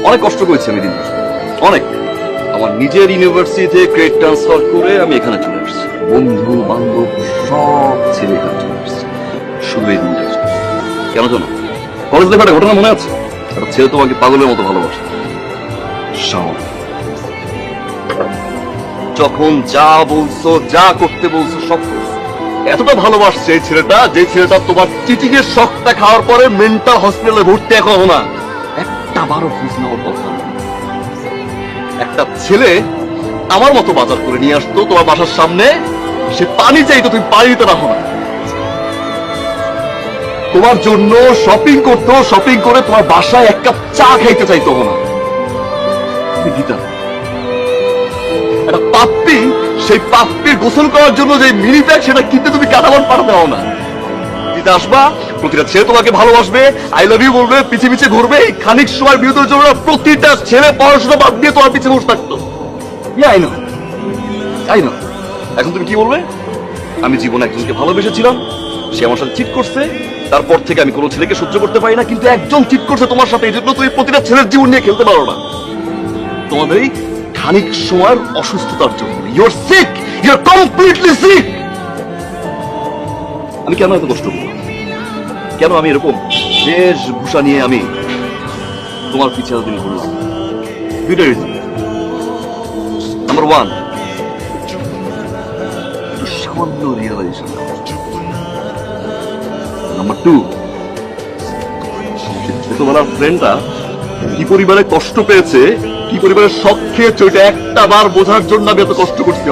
অনেক কষ্ট করেছি আমি দিন অনেক। আমার নিজের ইউনিভার্সিটি থেকে ক্রেডিট ট্রান্সফার করে আমি এখানে চলে আসছি, বন্ধু বান্ধব সব ছেলে এখানে চলে আসছে শুধু এই দিনটা। কেন জানো? কলেজ লাইফে একটা ঘটনা মনে আছে? একটা ছেলে তোমাকে পাগলের মতো ভালোবাসে। শাওন, যখন যা বলছো, যা করতে বলছো সব করছো। এতটা ভালোবাসছে এই ছেলেটা, যে ছেলেটা তোমার চিটিং এর শখটা খাওয়ার পরে মেন্টাল হসপিটালে ভর্তি এখনো না, একটা বারো খোঁজ নেওয়ার কথা। একটা ছেলে আমার মতো বাজার করে নিয়ে আসতো তোমার বাসার সামনে, সে পানি চাইতো, তুমি পানি দিতে রাখো না। তোমার জন্য শপিং করতো, শপিং করে তোমার বাসায় এক কাপ চা খাইতে চাইতো না, তুমি দিতা। একটা পাপ্পি, সেই পাপ্পির গোসল করার জন্য যে মিনি ব্যাগ, সেটা কিনতে তুমি কাটাবার পাঠাতে হও না, দিতে আসবা। প্রতিটা ছেলে তোমাকে ভালোবাসবে, আই লাভ ইউ বলবে, পিছে পিছে ঘুরবে। এই খানিক সময় বিরতির জন্য প্রতিটা ছেলে পড়াশোনা বাদ দিয়ে তোমার পিছে বসে থাকতো। I know, I know. এখন তুমি কি বলবে? আমি জীবনে একজনকে ভালোবেসেছিলাম, সে আমার সাথে চিট করছে, তারপর থেকে আমি কোনো ছেলেকে সহ্য করতে পারি না, কিন্তু একজন চিট করছে তোমার সাথে, এই জন্য তুমি প্রতিটা ছেলের জীবন নিয়ে খেলতে পারো না। তোমাদের এই খানিক সময়ের অসুস্থতার জন্য। You're sick, you're completely sick. আমি কেন এত কষ্ট করব? কেন আমি এরকম বেশভূষা নিয়ে আমি তোমার পিছনে দিন ঘুরলাম? দুইটা রিজন। নাম্বার ওয়ান, সামান্য রিয়েলাইজেশন। নাম্বার টু, ছোটবেলার ফ্রেন্ডটা কি পরিবারে কষ্ট পেয়েছে, কি পরিবারের শখ খেয়েছে, ওইটা একটা বার বোঝার জন্য আমি এত কষ্ট করছি।